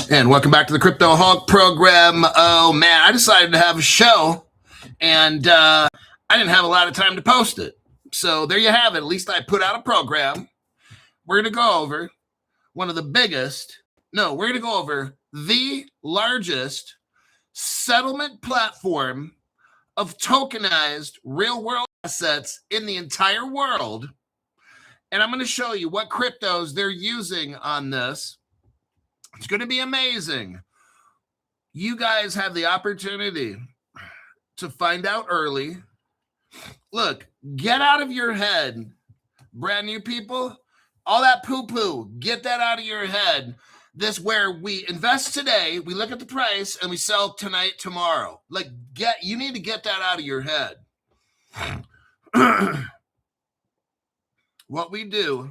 And welcome back to the Crypto Hawk program. Oh man, I decided to have a show and I didn't have a lot of time to post it. So there you have it. At least I put out a program. We're going to go over we're going to go over the largest settlement platform of tokenized real world assets in the entire world. And I'm going to show you what cryptos they're using on this. It's going to be amazing. You guys have the opportunity to find out early. Look, get out of your head, brand new people, all that poo-poo, get that out of your head. This where we invest today, we look at the price, and we sell tonight, tomorrow. Like, you need to get that out of your head. What we do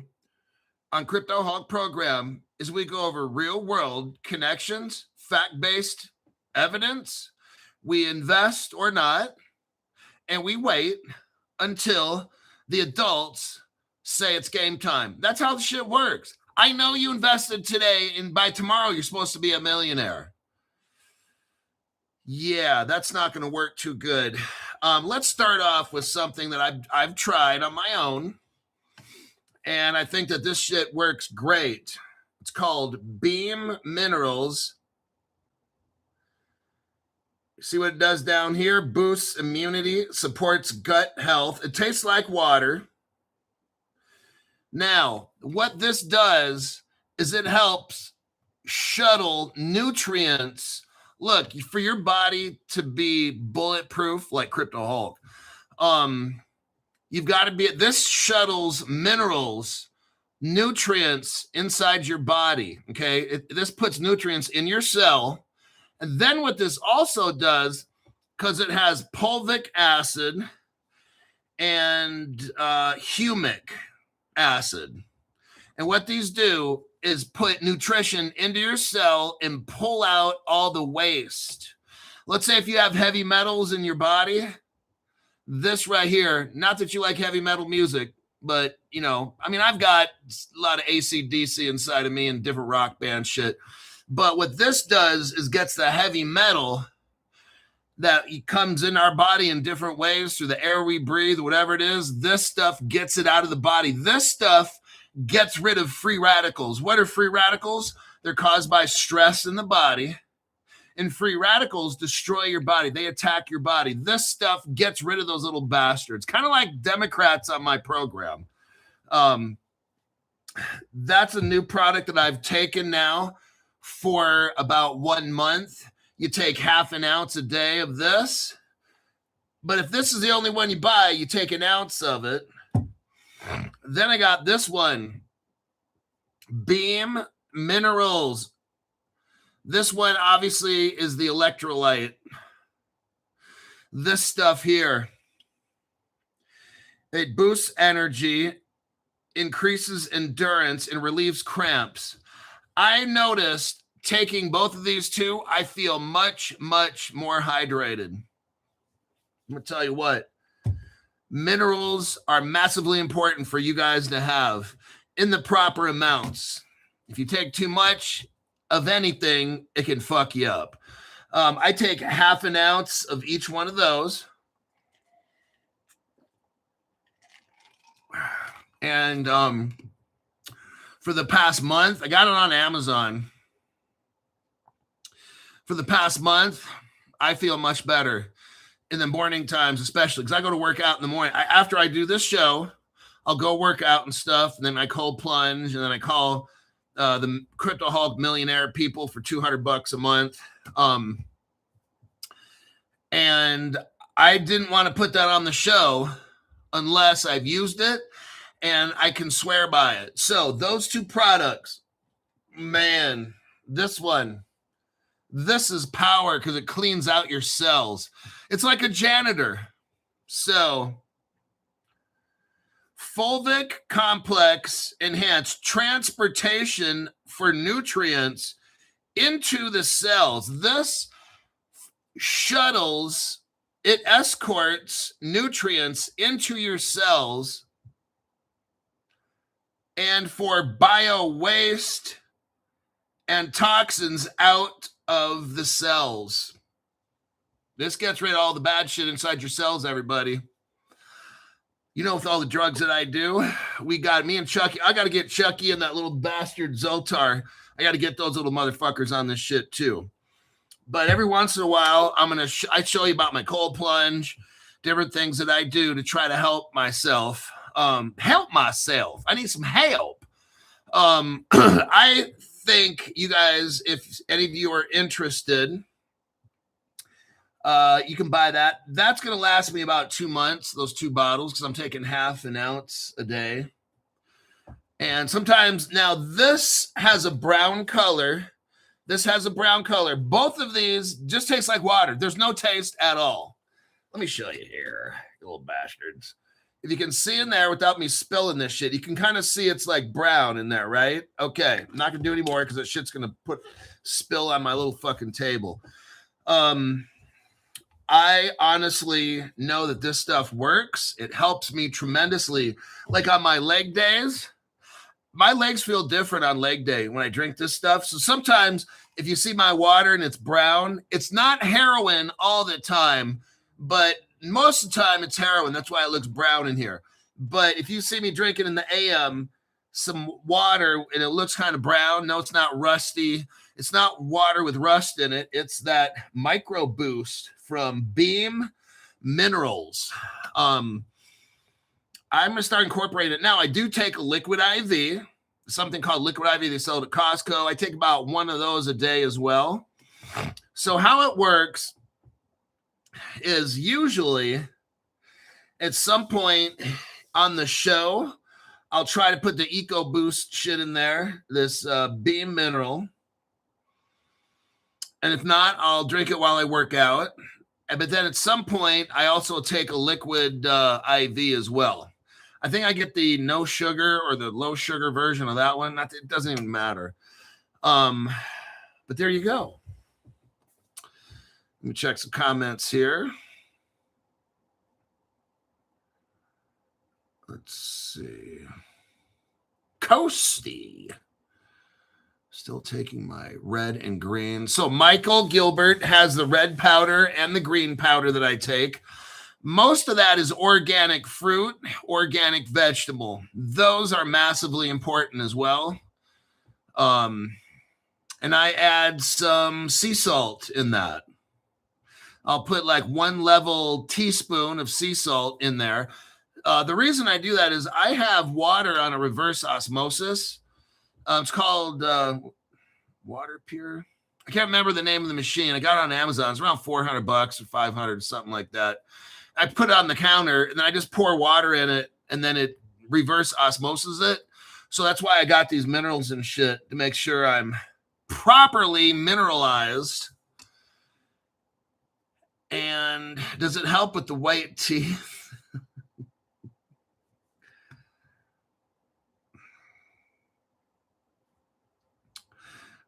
on Crypto Hawk program is we go over real-world connections, fact-based evidence. We invest or not, and we wait until the adults say it's game time. That's how the shit works. I know you invested today, and by tomorrow, you're supposed to be a millionaire. Yeah, that's not going to work too good. Let's start off with something that I've tried on my own, and I think that this shit works great. It's called Beam Minerals. See what it does down here? Boosts immunity, supports gut health. It tastes like water. Now, what this does is it helps shuttle nutrients. Look, for your body to be bulletproof, like Crypto Hulk, you've got to be, this shuttles minerals, nutrients inside your body, okay? This puts nutrients in your cell. And then what this also does, because it has fulvic acid and humic acid. And what these do is put nutrition into your cell and pull out all the waste. Let's say if you have heavy metals in your body, this right here, not that you like heavy metal music, but, you know, I mean, I've got a lot of AC/DC inside of me and different rock band shit. But what this does is gets the heavy metal that comes in our body in different ways through the air we breathe, whatever it is. This stuff gets it out of the body. This stuff gets rid of free radicals. What are free radicals? They're caused by stress in the body. And free radicals destroy your body. They attack your body. This stuff gets rid of those little bastards. Kind of like Democrats on my program. That's a new product that I've taken now for about 1 month. You take half an ounce a day of this. But if this is the only one you buy, you take an ounce of it. Then I got this one, Beam Minerals. This one obviously is the electrolyte. This stuff here, it boosts energy, increases endurance, and relieves cramps. I noticed taking both of these two, I feel much, much more hydrated. I'm going to tell you what, minerals are massively important for you guys to have in the proper amounts. If you take too much of anything, it can fuck you up. I take half an ounce of each one of those. And for the past month, I got it on Amazon. For the past month, I feel much better in the morning times, especially because I go to work out in the morning. After I do this show, I'll go work out and stuff. And then I cold plunge, and then I call the Crypto Hulk millionaire people for $200 a month. And I didn't want to put that on the show unless I've used it and I can swear by it. So those two products, man, this is power because it cleans out your cells. It's like a janitor. So fulvic complex enhanced transportation for nutrients into the cells. This shuttles, it escorts nutrients into your cells, and for bio waste and toxins out of the cells. This gets rid of all the bad shit inside your cells, everybody. You know, with all the drugs that I do, we got me and Chucky. I got to get Chucky and that little bastard Zoltar. I got to get those little motherfuckers on this shit too. But every once in a while, I show you about my cold plunge, different things that I do to try to help myself. Help myself. I need some help. I think you guys, if any of you are interested, you can buy that. That's going to last me about 2 months, those 2 bottles, because I'm taking half an ounce a day. And sometimes, now this has a brown color. This has a brown color. Both of these just taste like water. There's no taste at all. Let me show you here, you little bastards. If you can see in there without me spilling this shit, you can kind of see it's like brown in there, right? Okay, I'm not going to do any more because that shit's going to spill on my little fucking table. I honestly know that this stuff works. It helps me tremendously. Like on my leg days, my legs feel different on leg day when I drink this stuff. So sometimes if you see my water and it's brown, it's not heroin all the time, but most of the time it's heroin. That's why it looks brown in here. But if you see me drinking in the AM some water and it looks kind of brown, no, it's not rusty. It's not water with rust in it. It's that micro boost from Beam Minerals. I'm going to start incorporating it. Now, I do take a liquid IV, something called liquid IV. They sell it at Costco. I take about 1 of those a day as well. So how it works is usually at some point on the show, I'll try to put the Eco Boost shit in there, this Beam Mineral. And if not, I'll drink it while I work out. But then at some point, I also take a liquid IV as well. I think I get the no sugar or the low sugar version of that one. It doesn't even matter. But there you go. Let me check some comments here. Let's see. Coasty. Still taking my red and green. So Michael Gilbert has the red powder and the green powder that I take. Most of that is organic fruit, organic vegetable. Those are massively important as well. And I add some sea salt in that. I'll put like 1 level teaspoon of sea salt in there. The reason I do that is I have water on a reverse osmosis. It's called Water Pure. I can't remember the name of the machine. I got it on Amazon. It's around $400 or $500, something like that. I put it on the counter and then I just pour water in it and then it reverse osmoses it. So that's why I got these minerals and shit to make sure I'm properly mineralized. And does it help with the white teeth?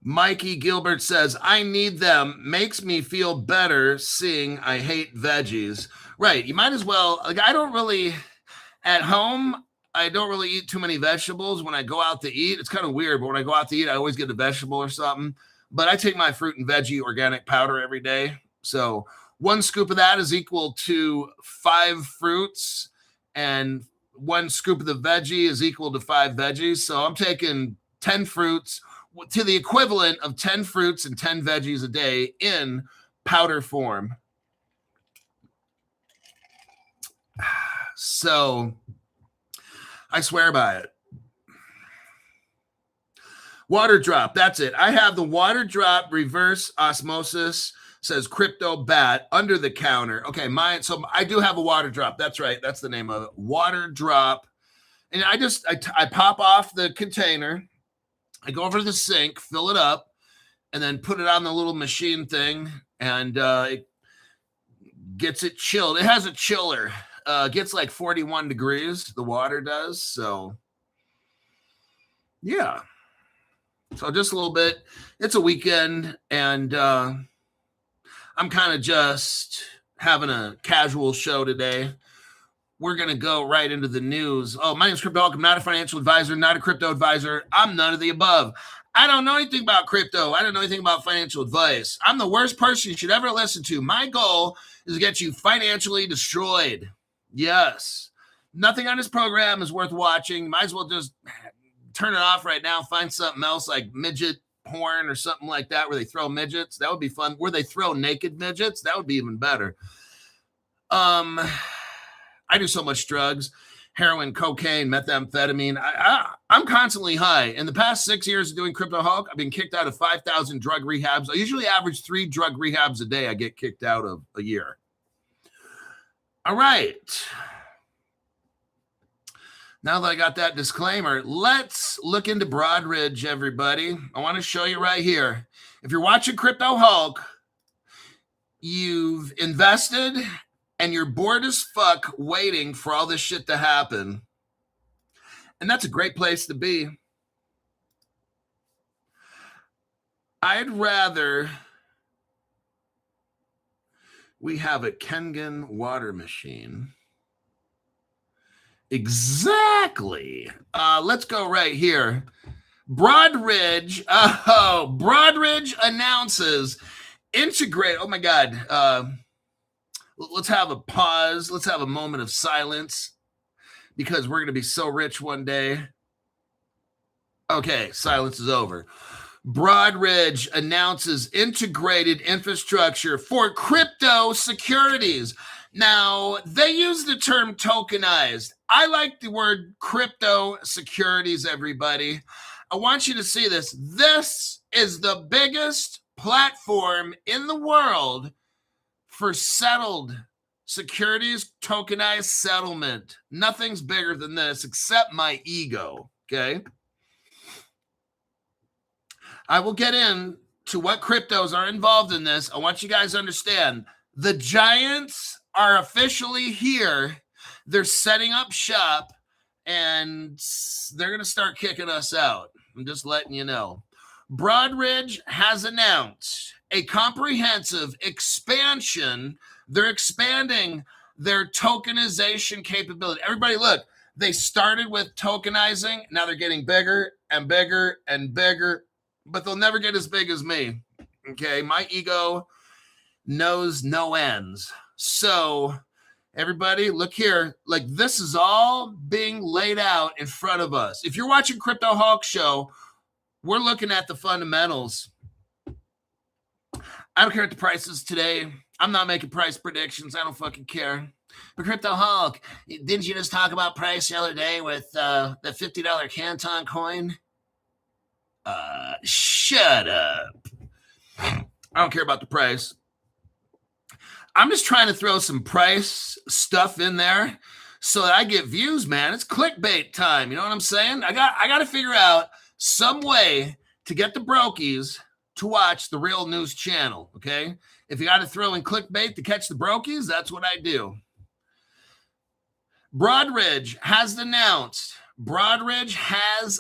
Mikey Gilbert says, I need them. Makes me feel better seeing I hate veggies. Right. You might as well. Like, I don't really, at home, I don't really eat too many vegetables. When I go out to eat, it's kind of weird, but when I go out to eat, I always get a vegetable or something. But I take my fruit and veggie organic powder every day. So 1 scoop of that is equal to 5 fruits, and 1 scoop of the veggie is equal to 5 veggies. So I'm taking 10 fruits to the equivalent of 10 fruits and 10 veggies a day in powder form. So I swear by it. Water drop. That's it. I have the water drop reverse osmosis, says Crypto Bat, under the counter. Okay, so I do have a water drop. That's right. That's the name of it. Water drop. And I pop off the container. I go over to the sink, fill it up, and then put it on the little machine thing, and it gets it chilled. It has a chiller. Gets like 41 degrees, the water does. So, yeah. So just a little bit. It's a weekend, and I'm kind of just having a casual show today. We're going to go right into the news. Oh, my name is Crypto Hulk. I'm not a financial advisor, not a crypto advisor. I'm none of the above. I don't know anything about crypto. I don't know anything about financial advice. I'm the worst person you should ever listen to. My goal is to get you financially destroyed. Yes. Nothing on this program is worth watching. Might as well just turn it off right now. Find something else like midget porn or something like that where they throw midgets. That would be fun. Where they throw naked midgets. That would be even better. I do so much drugs. Heroin, cocaine, methamphetamine. I'm constantly high. In the past 6 years of doing Crypto Hulk, I've been kicked out of 5,000 drug rehabs. I usually average 3 drug rehabs a day I get kicked out of a year. All right. Now that I got that disclaimer, let's look into Broadridge, everybody. I want to show you right here. If you're watching Crypto Hulk, you've invested and you're bored as fuck waiting for all this shit to happen. And that's a great place to be. I'd rather we have a Kengan water machine. Exactly. Let's go right here. Broadridge. Broadridge announces integrate. Oh my God. Let's have a pause. Let's have a moment of silence because we're going to be so rich one day. Okay, silence is over. Broadridge announces integrated infrastructure for crypto securities. Now, they use the term tokenized. I like the word crypto securities, everybody. I want you to see this. This is the biggest platform in the world for settled securities, tokenized settlement. Nothing's bigger than this except my ego, okay? I will get into what cryptos are involved in this. I want you guys to understand the giants are officially here. They're setting up shop and they're going to start kicking us out. I'm just letting you know. Broadridge has announced a comprehensive expansion. They're expanding their tokenization capability. Everybody look, they started with tokenizing. Now they're getting bigger and bigger and bigger, but they'll never get as big as me. Okay, my ego knows no ends. So everybody look here, like this is all being laid out in front of us. If you're watching Crypto Hulk Show, we're looking at the fundamentals. I don't care what the price is today. I'm not making price predictions. I don't fucking care. But Crypto Hulk, didn't you just talk about price the other day with the $50 Canton coin? Shut up. I don't care about the price. I'm just trying to throw some price stuff in there so that I get views, man. It's clickbait time. You know what I'm saying? I got to figure out some way to get the brokies to watch the real news channel, okay? If you got to throw in clickbait to catch the brokies, that's what I do. Broadridge has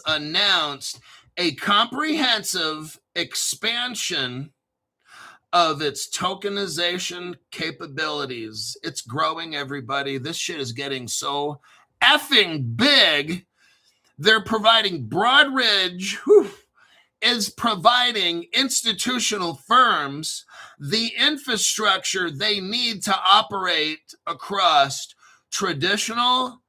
announced a comprehensive expansion of its tokenization capabilities. It's growing, everybody. This shit is getting so effing big. They're providing Broadridge is providing institutional firms the infrastructure they need to operate across traditional,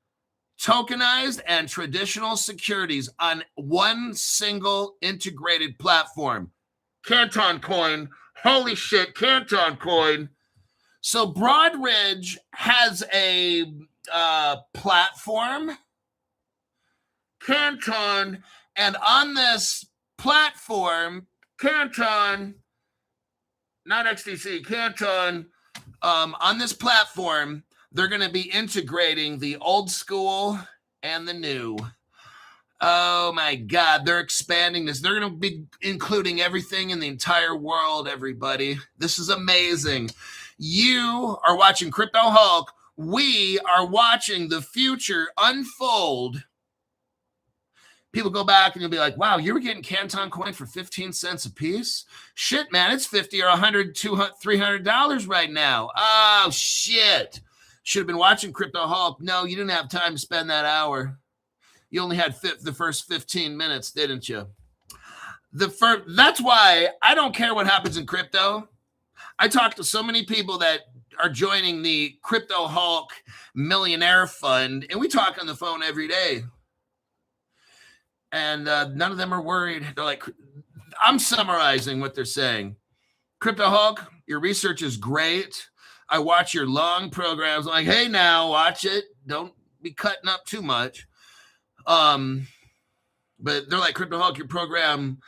tokenized, and traditional securities on one single integrated platform. Canton Coin. Holy shit, Canton Coin. So Broadridge has a platform, Canton, and on this platform, Canton, not XTC, Canton, on this platform, they're going to be integrating the old school and the new. Oh my God, they're expanding this. They're going to be including everything in the entire world, everybody. This is amazing. You are watching Crypto Hulk. We are watching the future unfold. People go back and you'll be like, wow, you were getting Canton coin for 15 cents a piece? Shit, man, it's $50 or $100, $200, $300 right now. Oh, shit. Should have been watching Crypto Hulk. No, you didn't have time to spend that hour. You only had the first 15 minutes, didn't you? That's why I don't care what happens in crypto. I talk to so many people that are joining the Crypto Hulk Millionaire Fund, and we talk on the phone every day. And none of them are worried. They're like, I'm summarizing what they're saying. Crypto Hulk, your research is great. I watch your long programs. I'm like, hey, now watch it. Don't be cutting up too much. But they're like, Crypto Hulk, your program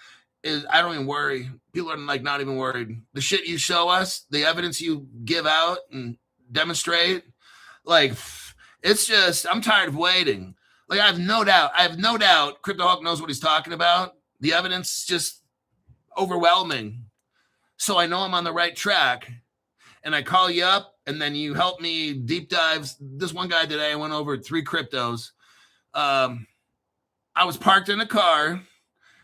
is, I don't even worry. People are like not even worried. The shit you show us, the evidence you give out and demonstrate, like, it's just, I'm tired of waiting. Like, I have no doubt Crypto Hulk knows what he's talking about. The evidence is just overwhelming. So I know I'm on the right track. And I call you up, and then you help me deep dives. This one guy today, I went over 3 cryptos. I was parked in a car,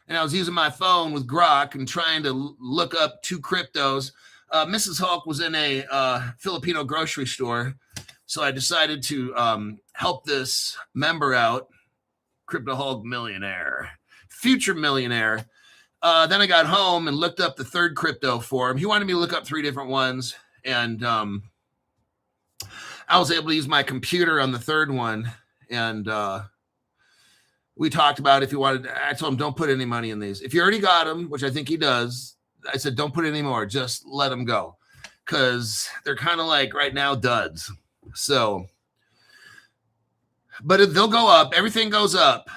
and I was using my phone with Grok and trying to look up 2 cryptos. Mrs. Hulk was in a Filipino grocery store, so I decided to help this member out, Crypto Hulk millionaire, future millionaire. Then I got home and looked up the 3rd crypto for him. He wanted me to look up 3 different ones, and I was able to use my computer on the 3rd one, and we talked about if you wanted. I told him, don't put any money in these. If you already got them, which I think he does, I said, don't put any more. Just let them go, because they're kind of like right now duds. So, but they'll go up. Everything goes up,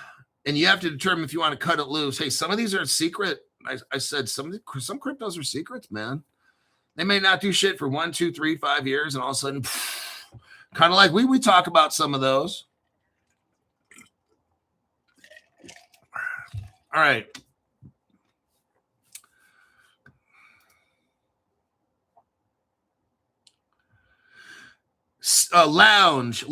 and you have to determine if you want to cut it loose. Hey, some of these are secret. I said some cryptos are secrets, man. They may not do shit for 1, 2, 3, 5 years, and all of a sudden, kind of like we talk about some of those. All right. Lounge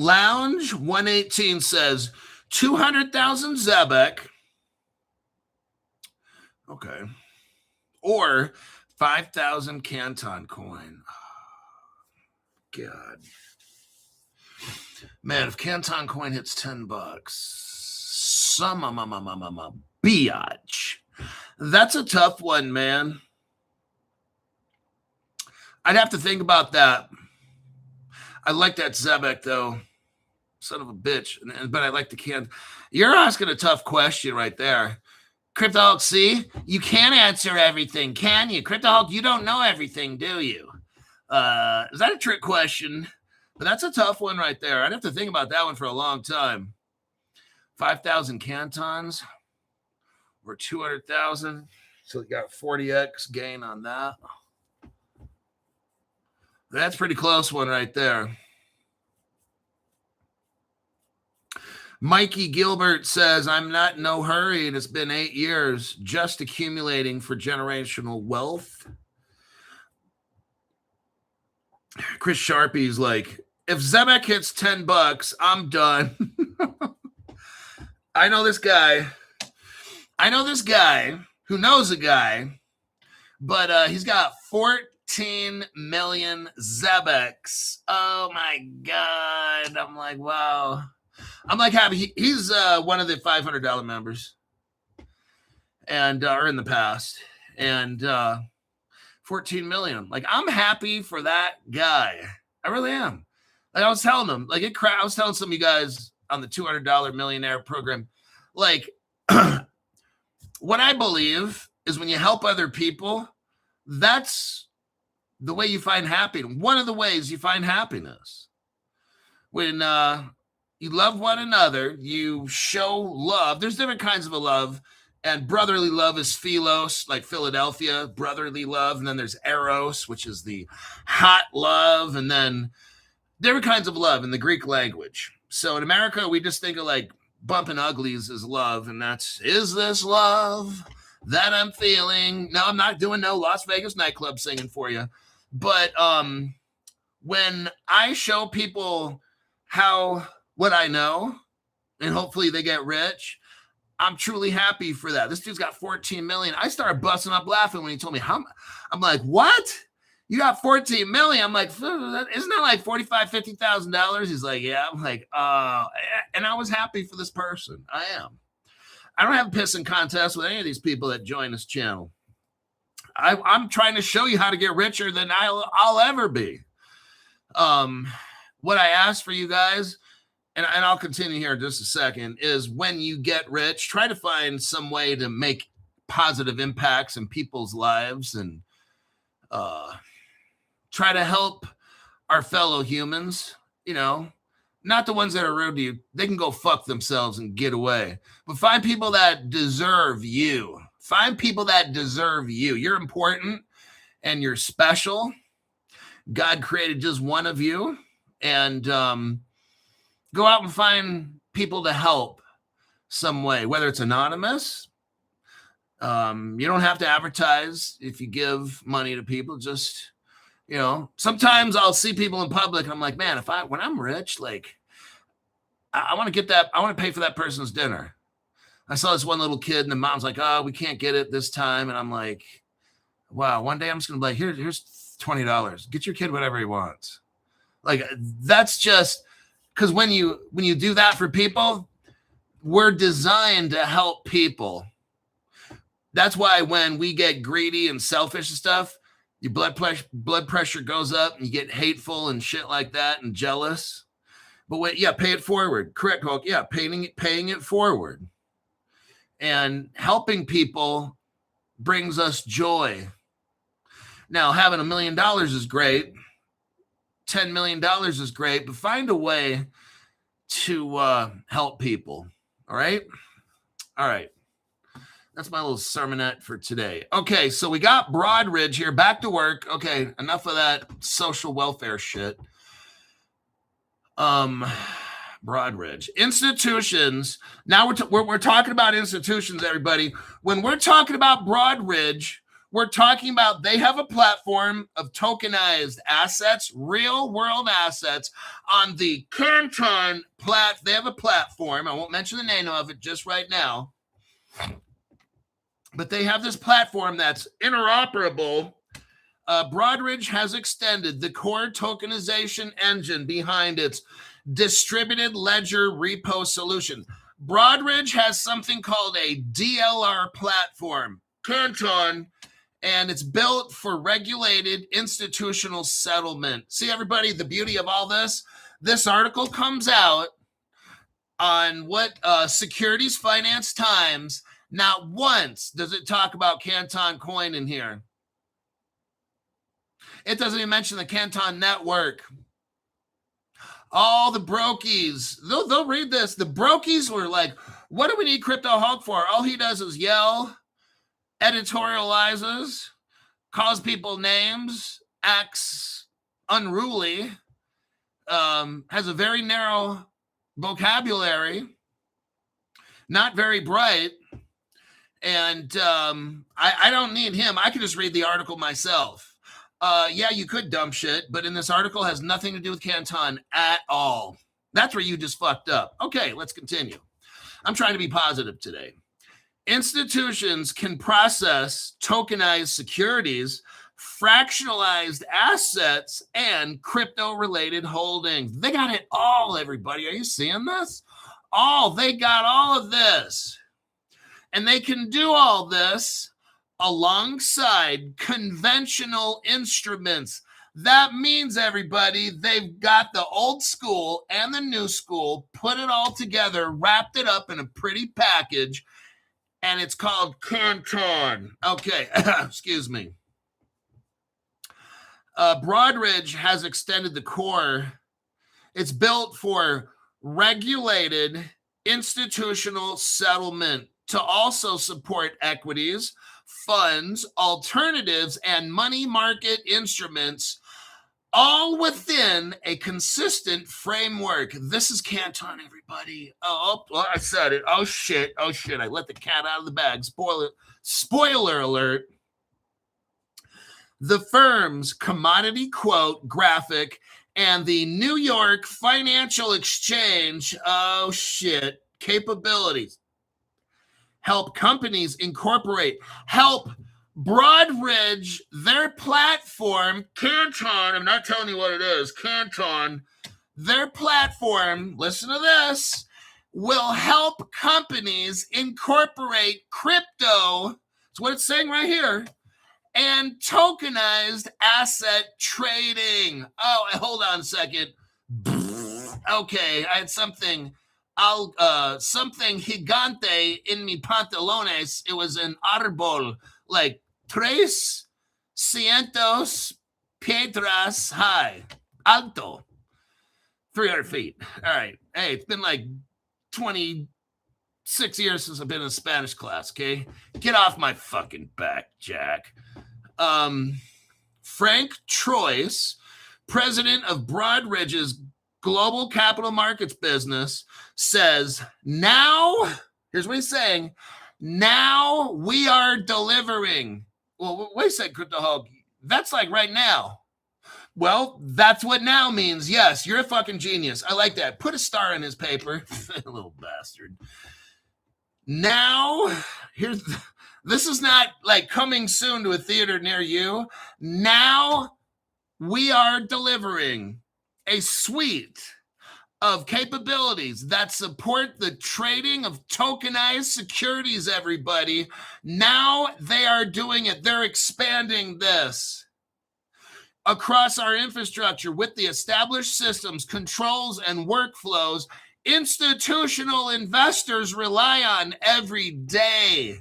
118 says 200,000 Zebek. Okay. Or 5,000 Canton coin. Oh, God. Man, if Canton coin hits $10, biatch. That's a tough one, man. I'd have to think about that. I like that Zebek, though. Son of a bitch. But I like the can. You're asking a tough question right there. Crypto Hulk, see? You can't answer everything, can you? Crypto Hulk, you don't know everything, do you? Is that a trick question? But that's a tough one right there. I'd have to think about that one for a long time. 5,000 cantons or 200,000. So you got 40x gain on that. That's a pretty close one right there. Mikey Gilbert says, I'm not in no hurry, and it's been 8 years just accumulating for generational wealth. Chris Sharpie's like, if Zebek hits $10, I'm done. I know this guy who knows a guy, but he's got 14 million Zebeks. Oh my God. I'm like, wow. I'm like happy. He's one of the $500 members, and or in the past, and 14 million. Like, I'm happy for that guy. I really am. Like, I was telling him, like, I was telling some of you guys on the $200 millionaire program, like, what I believe is when you help other people, that's the way you find happiness. One of the ways you find happiness. When you love one another, you show love. There's different kinds of a love, and brotherly love is philos, like Philadelphia, brotherly love. And then there's eros, which is the hot love. And then different kinds of love in the Greek language. So in America, we just think of like bumping uglies as love. And that's, is this love that I'm feeling? No, I'm not doing no Las Vegas nightclub singing for you. But when I show people what I know, and hopefully they get rich, I'm truly happy for that. This dude's got 14 million. I started busting up laughing when he told me how. I'm like, what? You got 14 million? I'm like, isn't that like $45,000, $50,000? He's like, yeah. I'm like, and I was happy for this person. I am. I don't have a pissing contest with any of these people that join this channel. I'm trying to show you how to get richer than I'll ever be. What I ask for you guys, and I'll continue here in just a second, is when you get rich, try to find some way to make positive impacts in people's lives and try to help our fellow humans, you know, not the ones that are rude to you. They can go fuck themselves and get away. But find people that deserve you. Find people that deserve you. You're important and you're special. God created just one of you. And go out and find people to help some way, whether it's anonymous. You don't have to advertise if you give money to people. Just, you know, sometimes I'll see people in public and I'm like, man, when I'm rich, like, I want to get that. I want to pay for that person's dinner. I saw this one little kid and the mom's like, oh, we can't get it this time. And I'm like, wow, one day I'm just going to be like, here's $20. Get your kid whatever he wants. Like, that's just because when you do that for people, we're designed to help people. That's why when we get greedy and selfish and stuff, your blood pressure goes up and you get hateful and shit like that and jealous. But wait, yeah, pay it forward. Correct, Hulk. Yeah, paying it forward. And helping people brings us joy. Now, having $1 million is great. $10 million is great, but find a way to help people. All right? All right. That's my little sermonette for today. Okay, so we got Broadridge here. Back to work. Okay, enough of that social welfare shit. Broadridge. Institutions. Now we're talking about institutions, everybody. When we're talking about Broadridge, we're talking about they have a platform of tokenized assets, real world assets on the Canton They have a platform. I won't mention the name of it just right now. But they have this platform that's interoperable. Broadridge has extended the core tokenization engine behind its distributed ledger repo solution. Broadridge has something called a DLR platform, Canton, and it's built for regulated institutional settlement. See, everybody, the beauty of all this? This article comes out on Securities Finance Times. Not once does it talk about Canton Coin in here. It doesn't even mention the Canton Network. All the brokies, they'll read this. The brokies were like, what do we need Crypto Hulk for? All he does is yell, editorializes, calls people names, acts unruly, has a very narrow vocabulary, not very bright. And I don't need him. I can just read the article myself. Yeah, you could dump shit, but in this article has nothing to do with Canton at all. That's where you just fucked up. Okay, let's continue. I'm trying to be positive today. Institutions can process tokenized securities, fractionalized assets, and crypto-related holdings. They got it all, everybody. Are you seeing this? They got all of this. And they can do all this alongside conventional instruments. That means, everybody, they've got the old school and the new school, put it all together, wrapped it up in a pretty package, and it's called Canton. Okay, excuse me. Broadridge has extended the core. It's built for regulated institutional settlement to also support equities, funds, alternatives, and money market instruments, all within a consistent framework. This is Canton, everybody. Oh, I said it. Oh, shit. I let the cat out of the bag. Spoiler alert. The firm's commodity quote graphic and the New York Financial Exchange, capabilities help companies incorporate, help Broadridge, their platform, Canton, I'm not telling you what it is, Canton, their platform, listen to this, will help companies incorporate crypto. That's what it's saying right here. And tokenized asset trading. Oh, hold on a second. Okay, I had something gigante in mi pantalones. It was an árbol, like 300 piedras high, alto, 300 feet. All right. Hey, it's been like 26 years since I've been in a Spanish class, okay? Get off my fucking back, Jack. Frank Troyes, president of Broadridge's global capital markets business, says, now, here's what he's saying, now we are delivering. Well, wait a second, Crypto Hulk. That's like right now. Well, that's what now means. Yes, you're a fucking genius. I like that. Put a star in his paper. Little bastard. Now, this is not like coming soon to a theater near you. Now we are delivering a suite of capabilities that support the trading of tokenized securities, everybody. Now they are doing it. They're expanding this across our infrastructure with the established systems, controls, and workflows institutional investors rely on every day.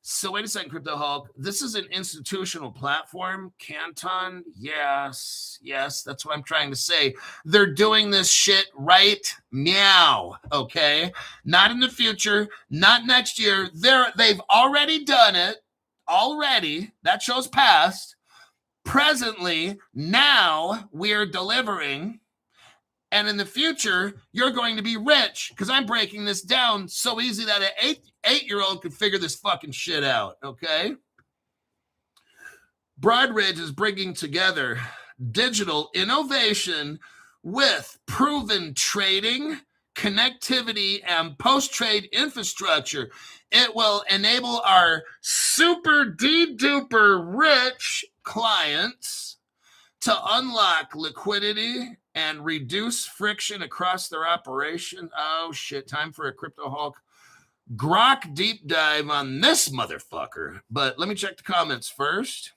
So wait a second, Crypto Hulk. This is an institutional platform, Canton. Yes, that's what I'm trying to say. They're doing this shit right meow, okay? Not in the future, not next year. They've already done it. Already. That show's past. Presently, now we're delivering. And in the future, you're going to be rich because I'm breaking this down so easy that an eight-year-old could figure this fucking shit out, okay? Broadridge is bringing together digital innovation with proven trading, connectivity, and post-trade infrastructure. It will enable our super de-duper rich clients to unlock liquidity and reduce friction across their operation. Oh, shit. Time for a Crypto Hulk Grok deep dive on this motherfucker. But let me check the comments first.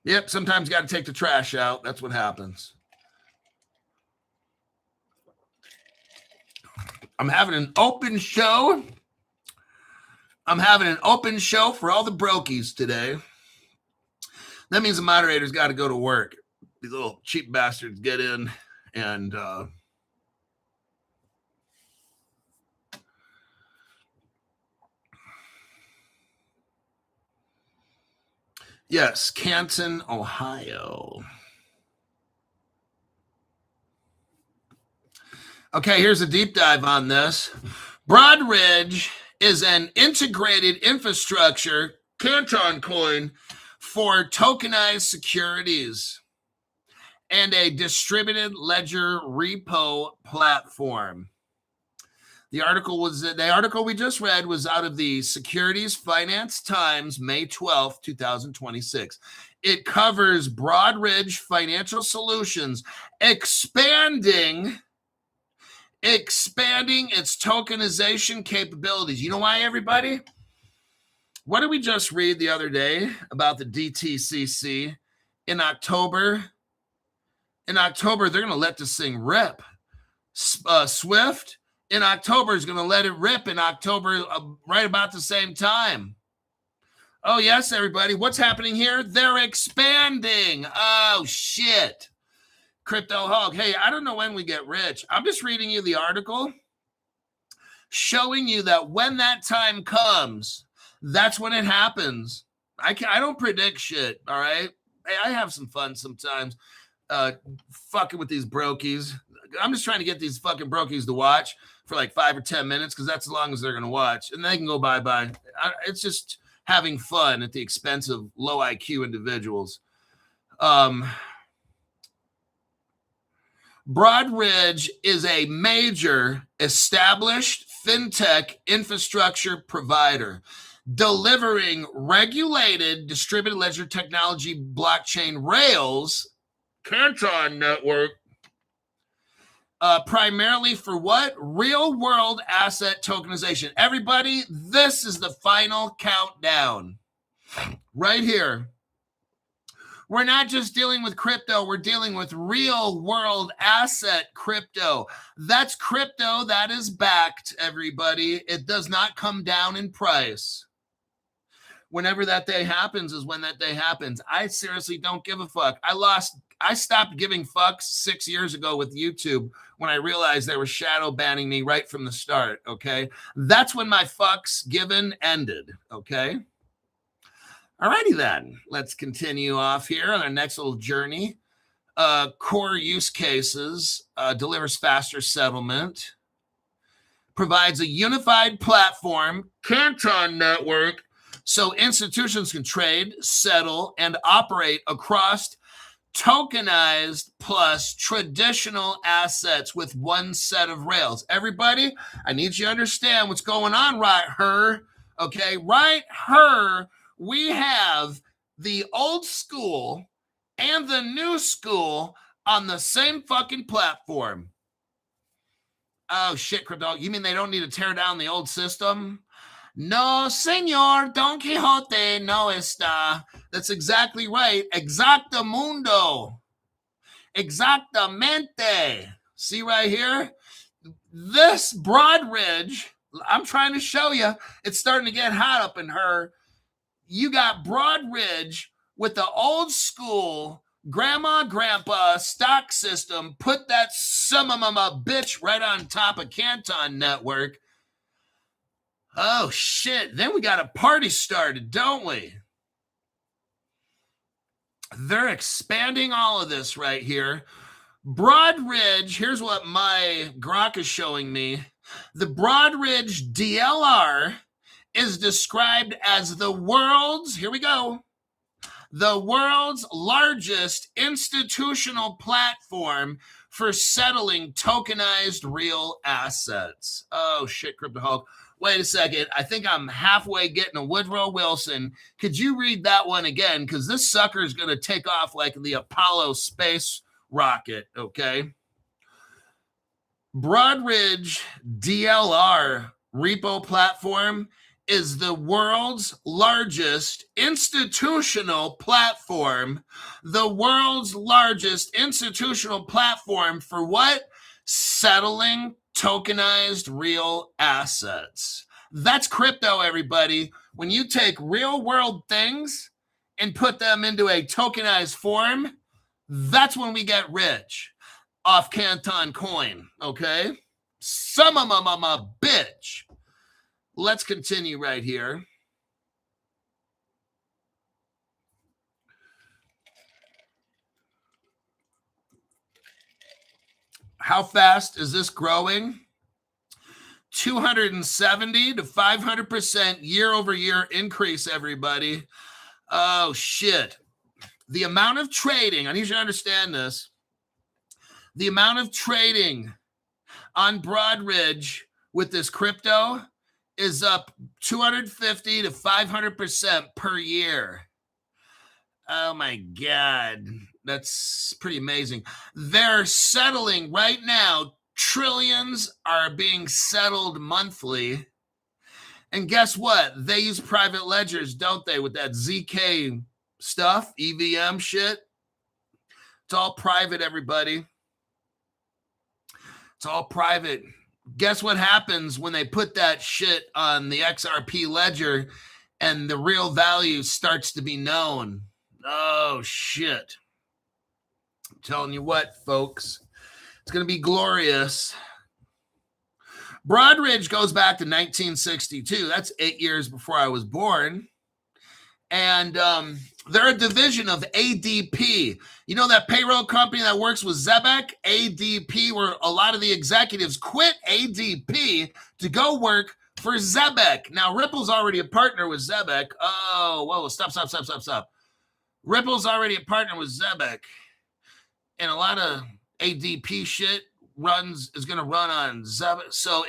Yep, sometimes got to take the trash out. That's what happens. I'm having an open show. I'm having an open show for all the brokies today. That means the moderator's got to go to work. These little cheap bastards get in and yes, Canton, Ohio. Okay, here's a deep dive on this. Broadridge is an integrated infrastructure, Canton coin, for tokenized securities and a distributed ledger repo platform. The article we just read was out of the Securities Finance Times, May 12th, 2026. It covers Broadridge Financial Solutions expanding its tokenization capabilities. You know why, everybody? What did we just read the other day about the DTCC? In October, they're going to let this thing rip. Swift, in October, is going to let it rip in October, right about the same time. Oh, yes, everybody. What's happening here? They're expanding. Oh, shit. Crypto Hulk. Hey, I don't know when we get rich. I'm just reading you the article showing you that when that time comes, that's when it happens. I don't predict shit, all right? Hey, I have some fun sometimes fucking with these brokies. I'm just trying to get these fucking brokies to watch for like 5 or 10 minutes because that's as long as they're going to watch. And they can go bye-bye. It's just having fun at the expense of low IQ individuals. Broadridge is a major established fintech infrastructure provider delivering regulated distributed ledger technology blockchain rails Canton Network. Primarily for what? Real world asset tokenization. Everybody, this is the final countdown right here. We're not just dealing with crypto, we're dealing with real world asset crypto. That's crypto that is backed, everybody. It does not come down in price. Whenever that day happens is when that day happens. I seriously don't give a fuck. I stopped giving fucks 6 years ago with YouTube when I realized they were shadow banning me right from the start, okay? That's when my fucks given ended, okay? Alrighty then, let's continue off here on our next little journey. Core use cases, delivers faster settlement, provides a unified platform, Canton Network, so institutions can trade, settle, and operate across tokenized plus traditional assets with one set of rails. Everybody, I need you to understand what's going on right here. Okay, right here, we have the old school and the new school on the same fucking platform. Oh shit, crypto. You mean they don't need to tear down the old system? No, senor, Don Quixote, no está. That's exactly right. Exactamundo. Exactamente. See right here? This Broadridge, I'm trying to show you, it's starting to get hot up in her. You got Broadridge with the old school grandma, grandpa stock system, put that summa bitch right on top of Canton Network. Oh, shit. Then we got a party started, don't we? They're expanding all of this right here. Broadridge, here's what my grok is showing me. The Broadridge DLR is described as the world's, here we go, the world's largest institutional platform for settling tokenized real assets. Oh, shit, Crypto Hulk. Wait a second. I think I'm halfway getting a Woodrow Wilson. Could you read that one again? Because this sucker is going to take off like the Apollo space rocket, okay? Broadridge DLR repo platform is the world's largest institutional platform. The world's largest institutional platform for what? Settling tokenized real assets. That's crypto, everybody. When you take real world things and put them into a tokenized form, that's when we get rich off Canton Coin, okay? Bitch. Let's continue right here. How fast is this growing? 270 to 500% year over year increase, everybody. Oh, shit. The amount of trading, I need you to understand this. The amount of trading on Broadridge with this crypto is up 250 to 500% per year. Oh, my God. That's pretty amazing. They're settling right now. Trillions are being settled monthly. And guess what? They use private ledgers, don't they, with that ZK stuff, EVM shit? It's all private, everybody. It's all private. Guess what happens when they put that shit on the XRP ledger and the real value starts to be known? Oh, shit. I'm telling you what, folks. It's going to be glorious. Broadridge goes back to 1962. That's 8 years before I was born. And they're a division of ADP. You know that payroll company that works with Zebek? ADP, where a lot of the executives quit ADP to go work for Zebek. Now, Ripple's already a partner with Zebek. Oh, whoa, stop. Ripple's already a partner with Zebek. And a lot of ADP shit is going to run on Zebek. So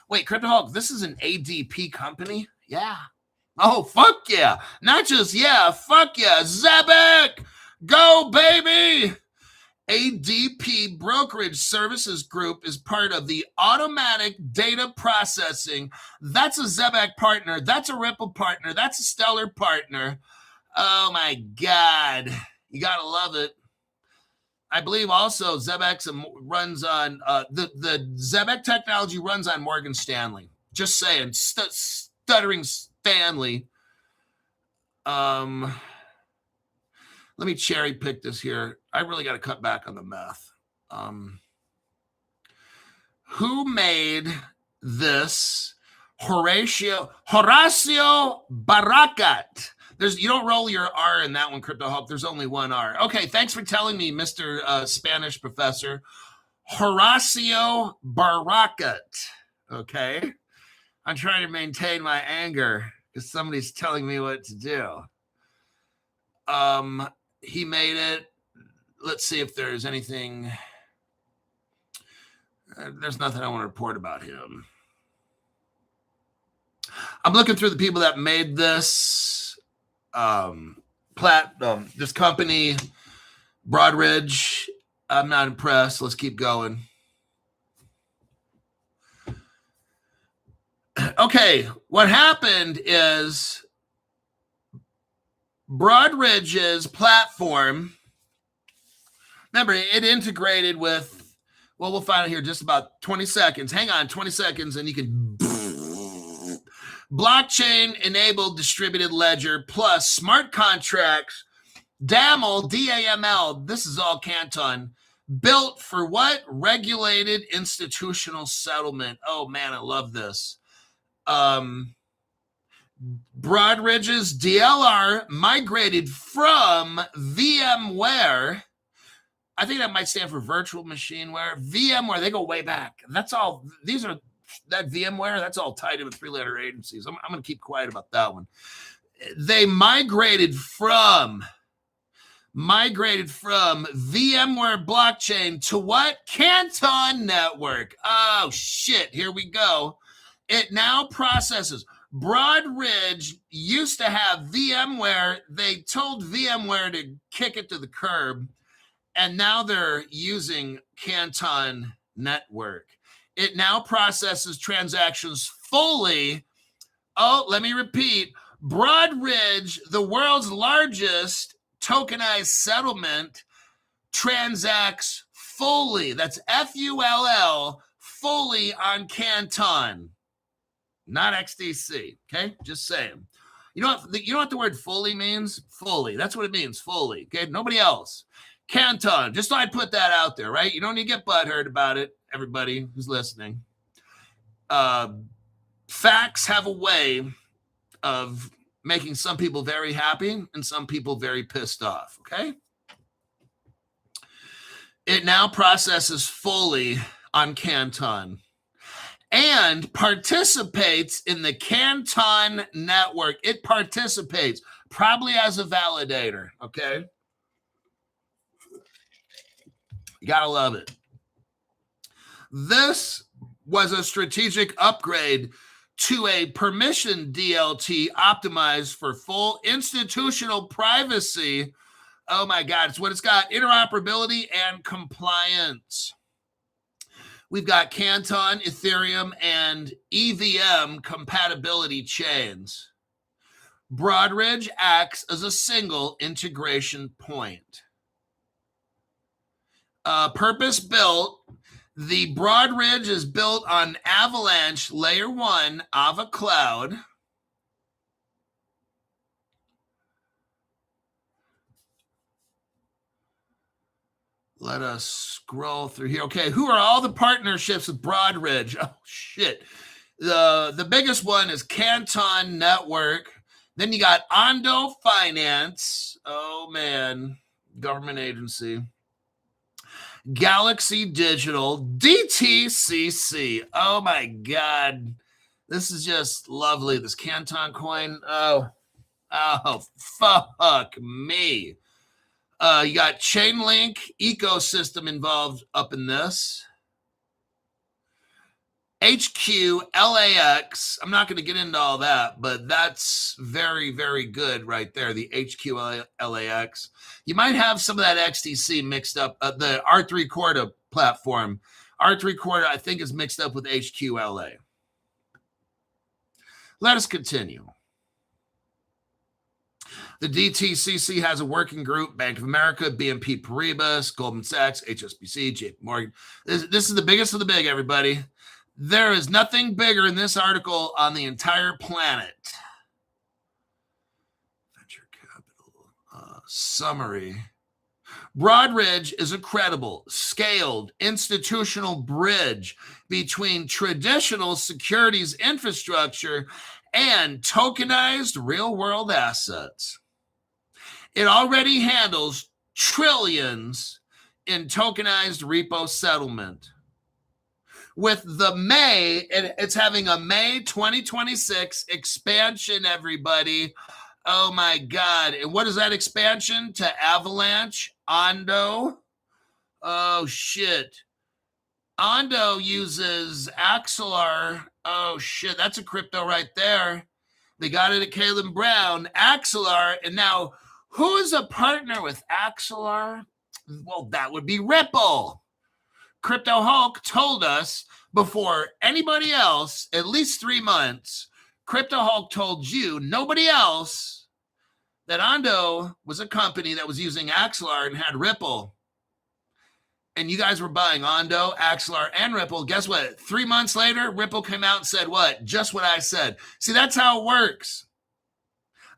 wait, Crypto Hulk, this is an ADP company? Yeah. Oh, fuck yeah. Not just yeah, fuck yeah. Zebek, go, baby. ADP Brokerage Services Group is part of the automatic data processing. That's a Zebec partner. That's a Ripple partner. That's a Stellar partner. Oh my God. You got to love it. I believe also Zebec runs on, the Zebec technology runs on Morgan Stanley. Just saying, stuttering Stanley. Let me cherry pick this here. I really got to cut back on the math. Who made this? Horacio Barakat. You don't roll your R in that one, Crypto Hope. There's only one R. Okay, thanks for telling me, Mr. Spanish professor. Horacio Barakat. Okay. I'm trying to maintain my anger because somebody's telling me what to do. He made it. Let's see if there's anything. There's nothing I want to report about him. I'm looking through the people that made this this company, Broadridge. I'm not impressed. Let's keep going. Okay, what happened is Broadridge's platform, remember, it integrated with, well, we'll find out here just about 20 seconds. Hang on, 20 seconds, and you can blockchain-enabled distributed ledger plus smart contracts, DAML, D-A-M-L, this is all Canton, built for what? Regulated institutional settlement. Oh, man, I love this. Broadridge's DLR migrated from VMware. I think that might stand for virtual machineware. VMware, they go way back. That's all. That VMware, that's all tied in with three-letter agencies. I'm going to keep quiet about that one. They migrated from VMware blockchain to what? Canton network. Oh, shit. Here we go. It now processes. Broadridge used to have VMware. They told VMware to kick it to the curb, and now they're using Canton network. It now processes transactions fully. Oh, let me repeat. Broadridge, the world's largest tokenized settlement, transacts fully. That's F-U-L-L, fully on Canton, not XDC. Okay, just saying. You know what the word fully means? Fully. That's what it means. Fully. Okay, nobody else. Canton. Just thought I'd put that out there, right? You don't need to get butthurt about it. Everybody who's listening. Facts have a way of making some people very happy and some people very pissed off, okay? It now processes fully on Canton and participates in the Canton network. It participates, probably as a validator, okay? You gotta love it. This was a strategic upgrade to a permission DLT optimized for full institutional privacy. Oh my God, it's what it's got: interoperability and compliance. We've got Canton, Ethereum, and EVM compatibility chains. Broadridge acts as a single integration point. Purpose-built. The Broadridge is built on Avalanche Layer 1 Ava Cloud. Let us scroll through here. Okay, who are all the partnerships with Broadridge? Oh, shit. The biggest one is Canton Network. Then you got Ondo Finance. Oh, man. Government agency. Galaxy Digital, DTCC. Oh my God. This is just lovely. This Canton coin. Oh, fuck me. You got Chainlink ecosystem involved up in this. HQLAX. I'm not going to get into all that, but that's very, very good right there. The HQLAX. You might have some of that XTC mixed up. The R3 Corda platform. R3 Corda, I think, is mixed up with HQLA. Let us continue. The DTCC has a working group: Bank of America, BNP Paribas, Goldman Sachs, HSBC, JP Morgan. This is the biggest of the big, everybody. There is nothing bigger in this article on the entire planet. Venture capital summary. Broadridge is a credible, scaled, institutional bridge between traditional securities infrastructure and tokenized real-world assets. It already handles trillions in tokenized repo settlement. With the it's having a May 2026 expansion, everybody. Oh my God. And what is that expansion? To Avalanche, Ondo. Oh shit. Ondo uses Axelar. Oh shit, that's a crypto right there. They got it at Caleb Brown, Axelar. And now, who is a partner with Axelar? Well, that would be Ripple. Crypto Hulk told us before anybody else, at least 3 months, Crypto Hulk told you, nobody else, that Ondo was a company that was using Axelar and had Ripple. And you guys were buying Ondo, Axelar, and Ripple. Guess what? 3 months later, Ripple came out and said what? Just what I said. See, that's how it works.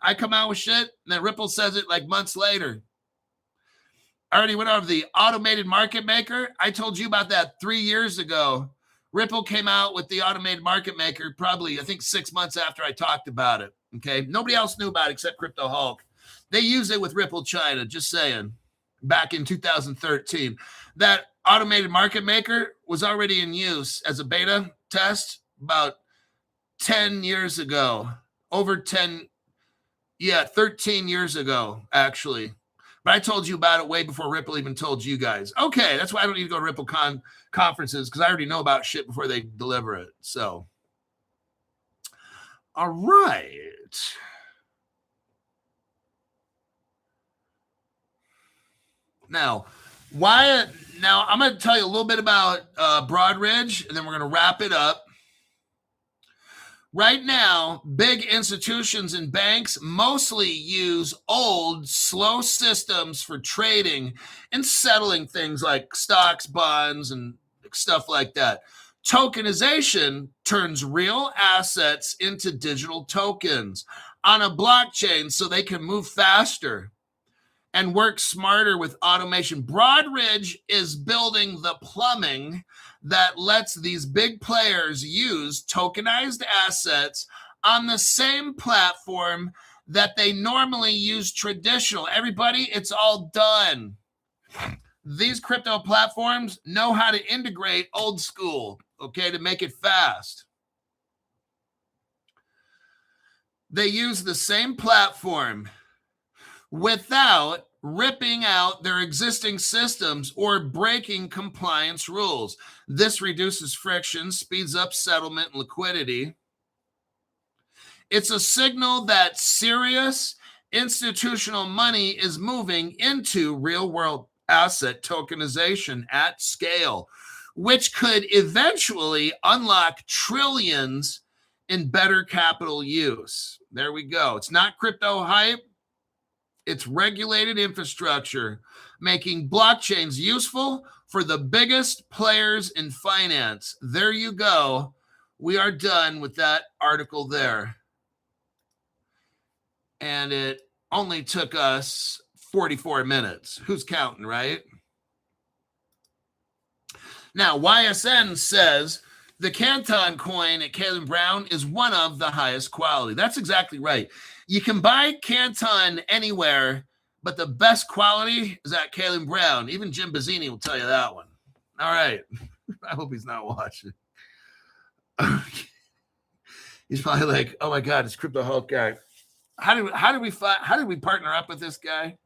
I come out with shit, and then Ripple says it like months later. I already went over the automated market maker. I told you about that 3 years ago. Ripple came out with the automated market maker probably, I think, 6 months after I talked about it. Okay. Nobody else knew about it except Crypto Hulk. They use it with Ripple China, just saying, back in 2013. That automated market maker was already in use as a beta test about 10 years ago. 13 years ago, actually. But I told you about it way before Ripple even told you guys. Okay, that's why I don't need to go to Ripple conferences, because I already know about shit before they deliver it. So, all right. Now, I'm going to tell you a little bit about Broadridge, and then we're going to wrap it up. Right now, big institutions and banks mostly use old, slow systems for trading and settling things like stocks, bonds, and stuff like that. Tokenization turns real assets into digital tokens on a blockchain so they can move faster and work smarter with automation. Broadridge is building the plumbing that lets these big players use tokenized assets on the same platform that they normally use traditional. Everybody, it's all done. These crypto platforms know how to integrate old school, okay, to make it fast. They use the same platform without ripping out their existing systems or breaking compliance rules. This reduces friction, speeds up settlement and liquidity. It's a signal that serious institutional money is moving into real-world asset tokenization at scale, which could eventually unlock trillions in better capital use. There we go. It's not crypto hype. It's regulated infrastructure, making blockchains useful for the biggest players in finance. There you go. We are done with that article there. And it only took us 44 minutes. Who's counting, right? Now, YSN says the Canton coin at Caleb Brown is one of the highest quality. That's exactly right. You can buy Canton anywhere, but the best quality is at Caleb Brown. Even Jim Bazzini will tell you that one. All right. I hope he's not watching. He's probably like, oh my God, it's Crypto Hulk guy. How did we partner up with this guy?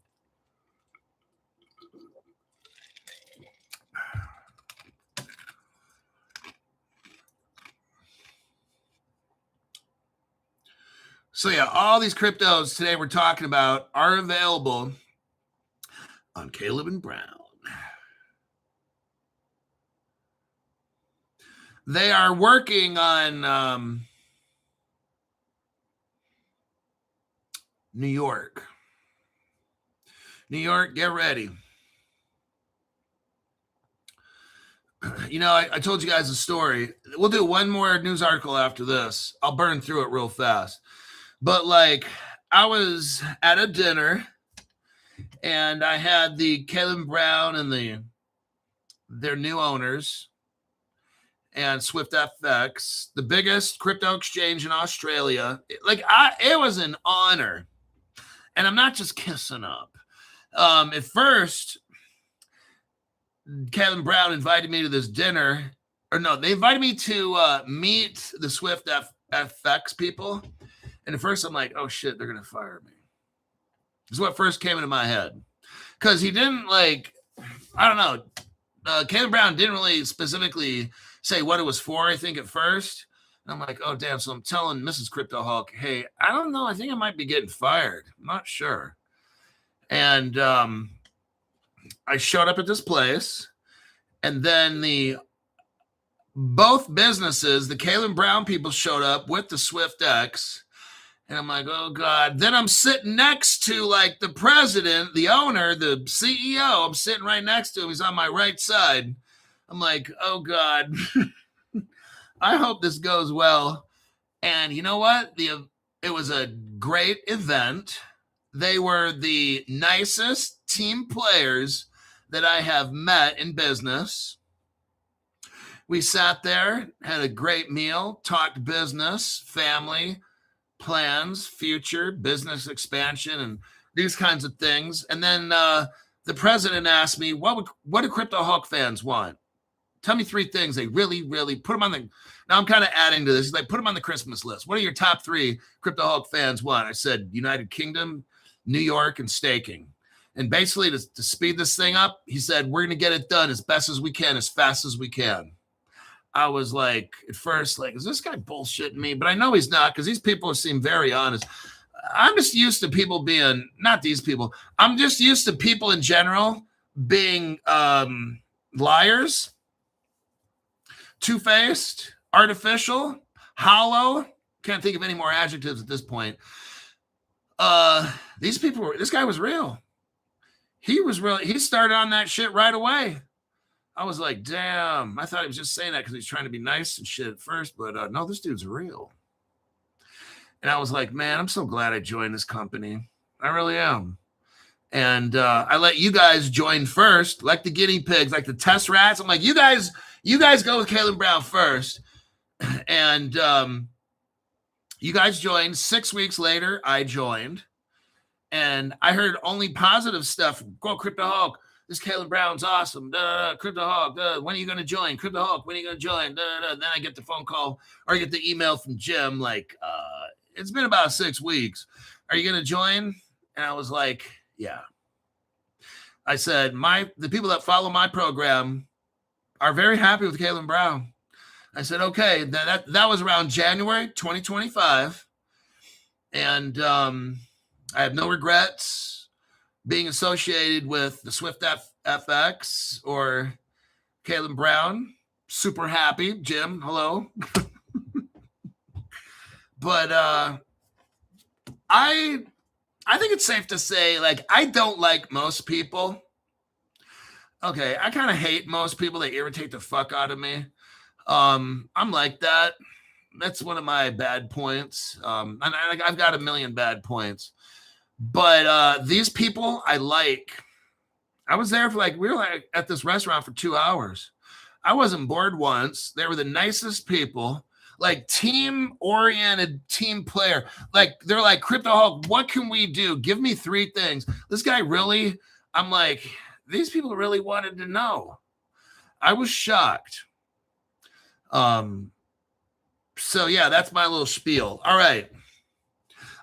So yeah, all these cryptos today we're talking about are available on Caleb and Brown. They are working on New York. New York, get ready. You know, I told you guys a story. We'll do one more news article after this. I'll burn through it real fast. But like, I was at a dinner and I had the Caleb Brown and their new owners and SwiftFX, the biggest crypto exchange in Australia. It was an honor. And I'm not just kissing up. At first, Caleb Brown invited me to this dinner. Or no, they invited me to meet the SwiftFX people. And at first I'm like, oh shit, they're going to fire me. This is what first came into my head. Because he didn't I don't know. Caleb Brown didn't really specifically say what it was for, I think, at first. And I'm like, oh, damn. So I'm telling Mrs. Crypto Hulk, hey, I don't know. I think I might be getting fired. I'm not sure. And I showed up at this place. And then both businesses, the Caleb Brown people showed up with the SwiftX. And I'm like, oh, God. Then I'm sitting next to, like, the president, the owner, the CEO. I'm sitting right next to him. He's on my right side. I'm like, oh, God. I hope this goes well. And you know what? It was a great event. They were the nicest team players that I have met in business. We sat there, had a great meal, talked business, family, plans, future, business expansion, and these kinds of things. And then the president asked me, what do Crypto Hulk fans want? Tell me 3 things they really, really put them on the. Now I'm kind of adding to this. He's like, put them on the Christmas list. What are your top 3 Crypto Hulk fans want? I said, United Kingdom, New York, and staking. And basically to speed this thing up, he said, we're going to get it done as best as we can, as fast as we can. I was like, at first, like, is this guy bullshitting me? But I know he's not, because these people seem very honest. I'm just used to people being, not these people, I'm just used to people in general being liars, two-faced, artificial, hollow. Can't think of any more adjectives at this point. This guy was real. He was real. He started on that shit right away. I was like, damn. I thought he was just saying that because he's trying to be nice and shit at first, but no, this dude's real. And I was like, man, I'm so glad I joined this company. I really am. And I let you guys join first, like the guinea pigs, like the test rats. I'm like, you guys go with Caleb Brown first. And you guys joined. 6 weeks later, I joined. And I heard only positive stuff. Go Crypto Hulk. This Caleb Brown's awesome. Crypto Hulk. When are you going to join? Crypto Hulk, when are you going to join? Then I get the phone call or I get the email from Jim like, it's been about 6 weeks. Are you going to join? And I was like, yeah. I said, the people that follow my program are very happy with Caleb Brown. I said, okay. That was around January 2025. And I have no regrets being associated with the SwiftFX or Caleb Brown. Super happy. Jim, hello. But I think it's safe to say, like, I don't like most people. Okay, I kind of hate most people. They irritate the fuck out of me. I'm like that. That's one of my bad points. And I've got a million bad points. But these people I like. I was there we were like at this restaurant for 2 hours. I wasn't bored once. They were the nicest people, like team-oriented team player. Like they're like, Crypto Hulk, what can we do? Give me 3 things. This guy really, I'm like, these people really wanted to know. I was shocked. So yeah, that's my little spiel. All right.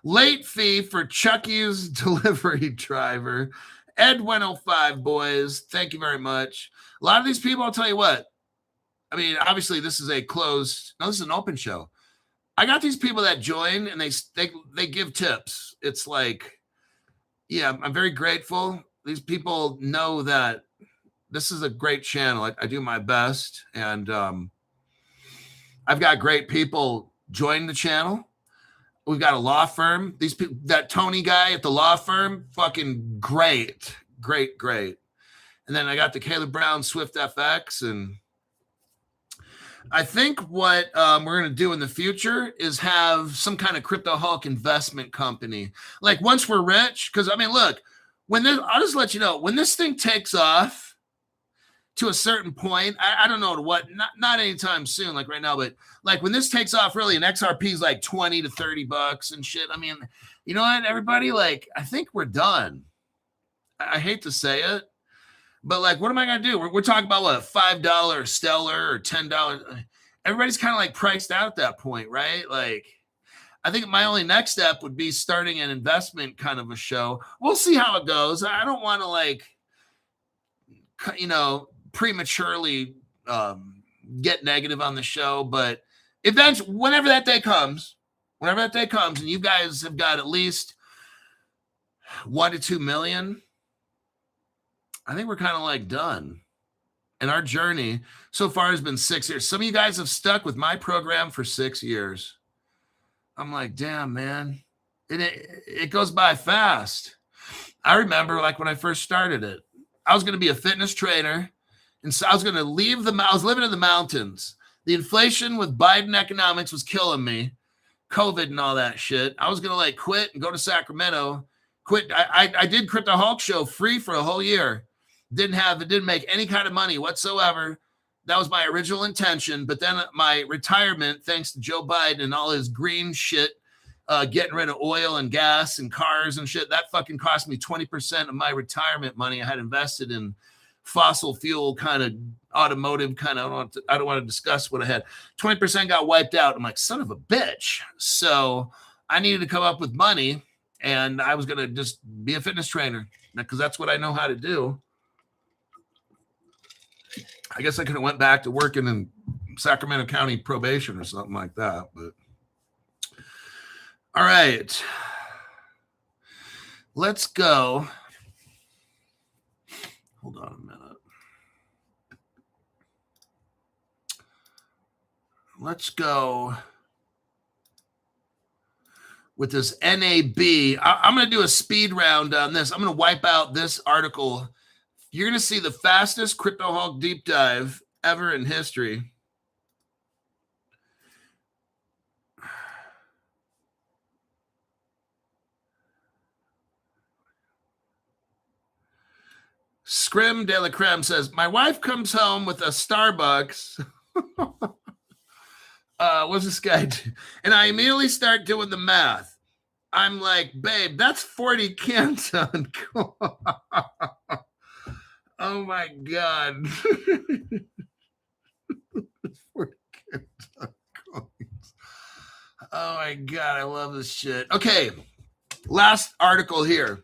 Late fee for Chucky's delivery driver. Ed105, boys. Thank you very much. A lot of these people, I'll tell you what. I mean, obviously, this is this is an open show. I got these people that join and they give tips. It's like, yeah, I'm very grateful. These people know that this is a great channel. I do my best, and I've got great people join the channel. We've got a law firm. These people, that Tony guy at the law firm, fucking great. And then I got the Caleb Brown Swift FX, and I think what we're going to do in the future is have some kind of crypto Hulk investment company. Like once we're rich, because I mean, look, I'll just let you know, when this thing takes off to a certain point, I don't know to what, not anytime soon, like right now, but like when this takes off really, and XRP is like 20 to 30 bucks and shit. I mean, you know what, everybody, like, I think we're done. I hate to say it, but like, what am I going to do? We're talking about what, $5 Stellar or $10. Everybody's kind of like priced out at that point, right? Like, I think my only next step would be starting an investment kind of a show. We'll see how it goes. I don't want to like, you know, prematurely get negative on the show, but eventually, whenever that day comes, and you guys have got at least 1 to 2 million, I think we're kind of like done. And our journey so far has been 6 years. Some of you guys have stuck with my program for 6 years. I'm like, damn, man, it goes by fast. I remember like when I first started it, I was going to be a fitness trainer. And so I was going to I was living in the mountains. The inflation with Biden economics was killing me. COVID and all that shit. I was going to like quit and go to Sacramento. I did Crypto Hulk show free for a whole year. Didn't make any kind of money whatsoever. That was my original intention. But then my retirement, thanks to Joe Biden and all his green shit, getting rid of oil and gas and cars and shit, that fucking cost me 20% of my retirement money I had invested in fossil fuel kind of automotive kind of, I don't want to discuss what I had. 20% got wiped out. I'm like, son of a bitch. So I needed to come up with money, and I was going to just be a fitness trainer because that's what I know how to do. I guess I could have went back to working in Sacramento County probation or something like that, but all right, let's go. Hold on a minute. Let's go with this NAB. I'm going to do a speed round on this. I'm going to wipe out this article. You're going to see the fastest Crypto Hulk deep dive ever in history. Scrim de la Creme says, my wife comes home with a Starbucks. What's this guy do? And I immediately start doing the math. I'm like, babe, that's 40 Canton. Oh my God. 40 Canton coins. Oh my God, I love this shit. Okay, last article here.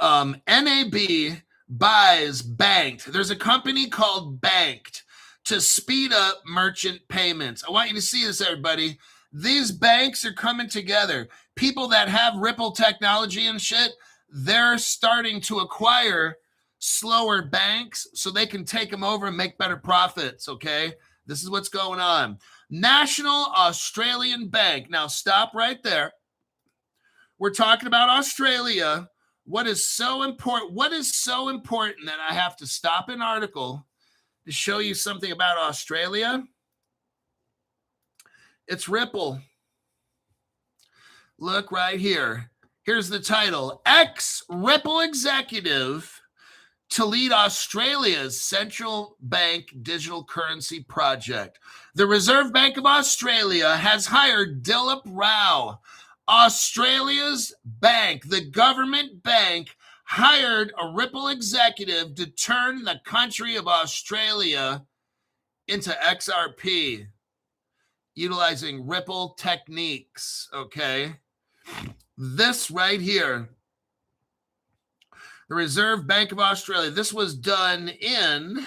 NAB buys Banked. There's a company called Banked to speed up merchant payments. I want you to see this, everybody. These banks are coming together. People that have Ripple technology and shit, they're starting to acquire slower banks so they can take them over and make better profits, okay? This is what's going on. National Australian Bank. Now, stop right there. We're talking about Australia. What is so important that I have to stop an article to show you something about Australia? It's Ripple. Look right here. Here's the title. Ex-Ripple executive to lead Australia's central bank digital currency project. The Reserve Bank of Australia has hired Dilip Rao. Australia's bank, the government bank, hired a Ripple executive to turn the country of Australia into XRP, utilizing Ripple techniques, okay? This right here, the Reserve Bank of Australia, this was done in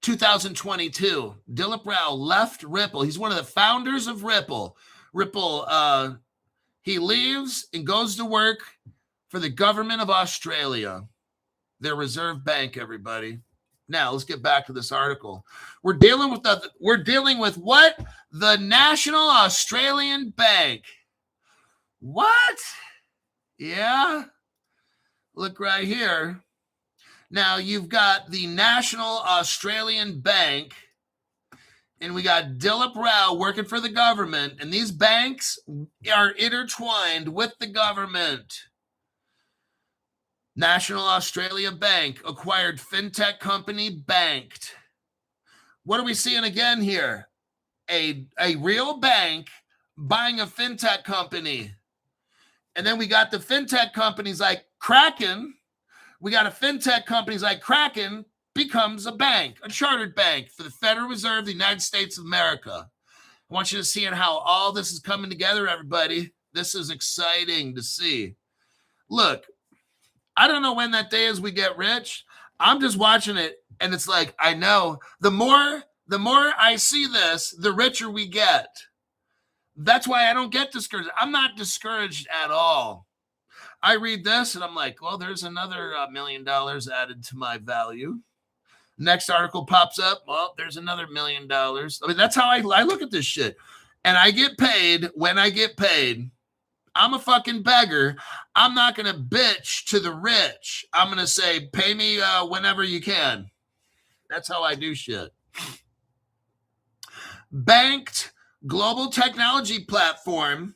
2022. Dilip Rao left Ripple. He's one of the founders of Ripple. Ripple, he leaves and goes to work for the government of Australia, their reserve bank, everybody. Now, let's get back to this article. We're dealing with what? The National Australian Bank. What? Yeah. Look right here. Now, you've got the National Australian Bank, and we got Dilip Rao working for the government, and these banks are intertwined with the government. National Australia Bank acquired fintech company Banked. What are we seeing again here? A real bank buying a fintech company. And then we got the fintech companies like Kraken. We got a fintech companies like Kraken becomes a bank, a chartered bank for the Federal Reserve of the United States of America. I want you to see how all this is coming together, everybody. This is exciting to see. Look, I don't know when that day is we get rich. I'm just watching it, and it's like, I know the more I see this, the richer we get. That's why I don't get discouraged. I'm not discouraged at all. I read this, and I'm like, well, there's another $1 million added to my value. Next article pops up. Well, there's another $1 million. I mean, that's how I look at this shit. And I get paid when I get paid. I'm a fucking beggar. I'm not going to bitch to the rich. I'm going to say, pay me whenever you can. That's how I do shit. Banked global technology platform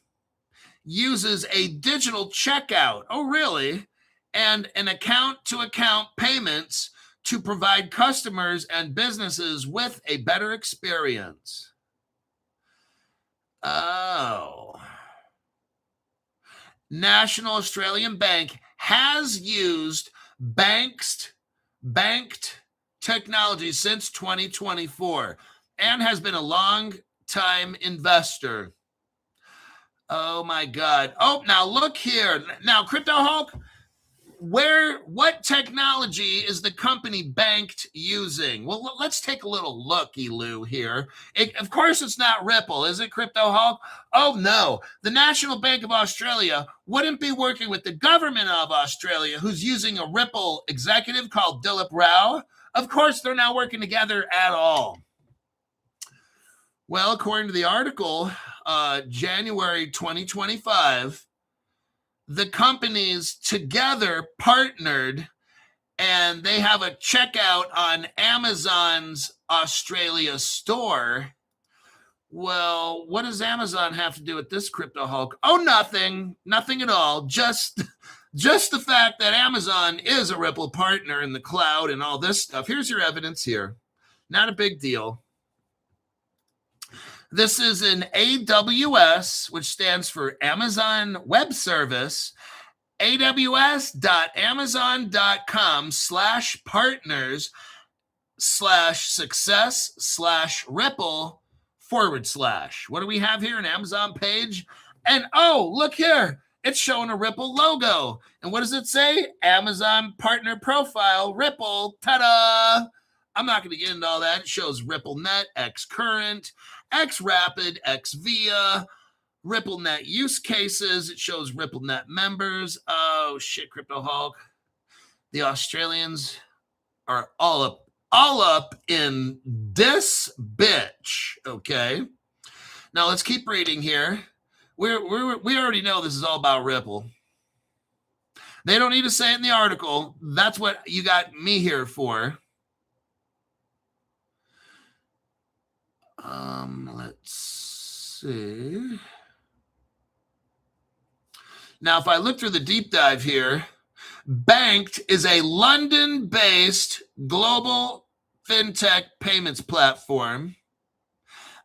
uses a digital checkout. Oh, really? And an account-to-account payments to provide customers and businesses with a better experience. Oh. National Australian Bank has used banked technology since 2024 and has been a long-time investor. Oh, my God. Oh, now look here. Now, Crypto Hulk, what technology is the company Banked using? Well, let's take a little looky-loo here. Of course, it's not Ripple, is it, Crypto Hulk? Oh, no. The National Bank of Australia wouldn't be working with the government of Australia, who's using a Ripple executive called Dilip Rao. Of course, they're not working together at all. Well, according to the article, January 2025, the companies together partnered, and they have a checkout on Amazon's Australia store. Well, what does Amazon have to do with this, Crypto Hulk? Oh, nothing at all. Just the fact that Amazon is a Ripple partner in the cloud and all this stuff. Here's your evidence here. Not a big deal. This is an AWS, which stands for Amazon Web Service, aws.amazon.com/partners/success/Ripple /. What do we have here? An Amazon page. And oh, look here. It's showing a Ripple logo. And what does it say? Amazon partner profile, Ripple. Ta-da! I'm not going to get into all that. It shows RippleNet, XCurrent, XRapid, XVia, RippleNet use cases. It shows RippleNet members. Oh, shit, Crypto Hulk. The Australians are all up in this bitch, okay? Now, let's keep reading here. We already know this is all about Ripple. They don't need to say it in the article. That's what you got me here for. Let's see. Now, if I look through the deep dive here, Banked is a London-based global fintech payments platform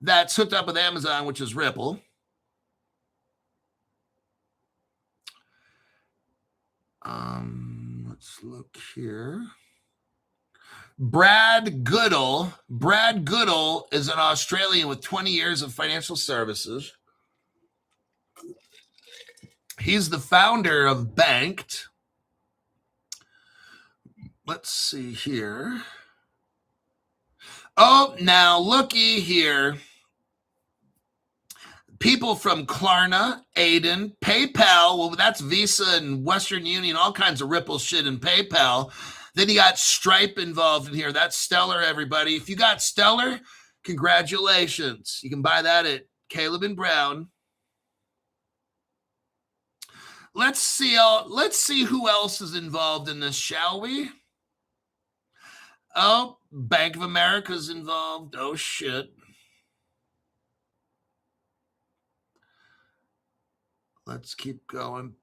that's hooked up with Amazon, which is Ripple. Let's look here. Brad Goodall is an Australian with 20 years of financial services. He's the founder of Banked. Let's see here. Oh, now looky here. People from Klarna, Aiden, PayPal. Well, that's Visa and Western Union, all kinds of Ripple shit in PayPal. Then you got Stripe involved in here. That's Stellar, everybody. If you got Stellar, congratulations. You can buy that at Caleb and Brown. Let's see who else is involved in this, shall we? Oh, Bank of America's involved. Oh, shit. Let's keep going.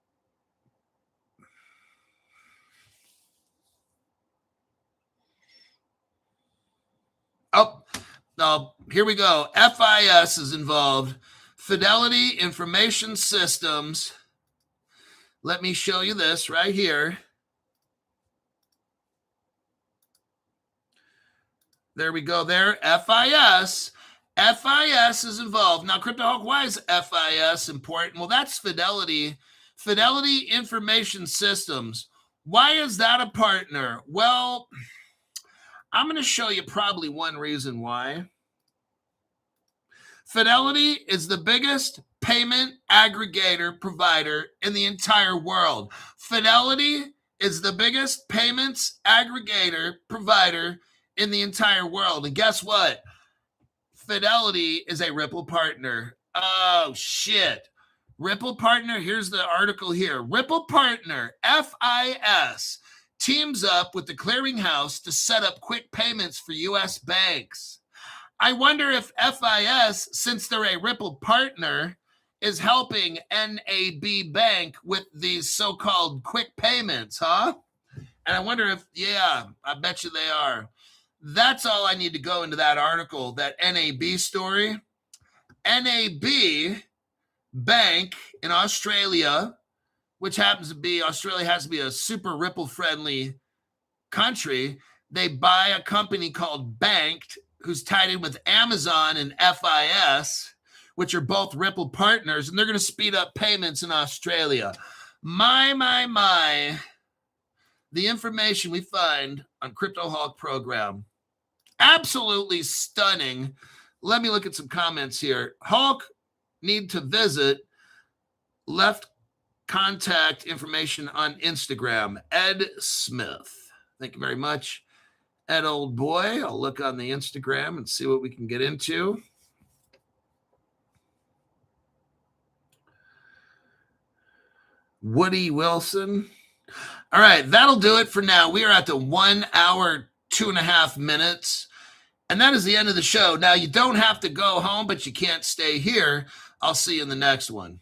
Oh, here we go. FIS is involved. Fidelity Information Systems. Let me show you this right here. There we go there. FIS. FIS is involved. Now, CryptoHawk, why is FIS important? Well, that's Fidelity. Fidelity Information Systems. Why is that a partner? Well, I'm going to show you probably one reason why. Fidelity is the biggest payment aggregator provider in the entire world. Fidelity is the biggest payments aggregator provider in the entire world. And guess what? Fidelity is a Ripple partner. Oh, shit. Ripple partner, here's the article here. Ripple partner, FIS, teams up with the clearinghouse to set up quick payments for U.S. banks. I wonder if FIS, since they're a Ripple partner, is helping NAB Bank with these so-called quick payments, huh? And I wonder if, yeah, I bet you they are. That's all I need to go into that article, that NAB story. NAB Bank in Australia, which happens to be, Australia has to be a super Ripple-friendly country. They buy a company called Banked, who's tied in with Amazon and FIS, which are both Ripple partners, and they're going to speed up payments in Australia. My. The information we find on CryptoHawk program. Absolutely stunning. Let me look at some comments here. Hawk need to visit. Left contact information on Instagram. Ed Smith. Thank you very much, Ed, old boy. I'll look on the Instagram and see what we can get into. Woody Wilson. All right, that'll do it for now. We are at the 1 hour, 2.5 minutes. And that is the end of the show. Now, you don't have to go home, but you can't stay here. I'll see you in the next one.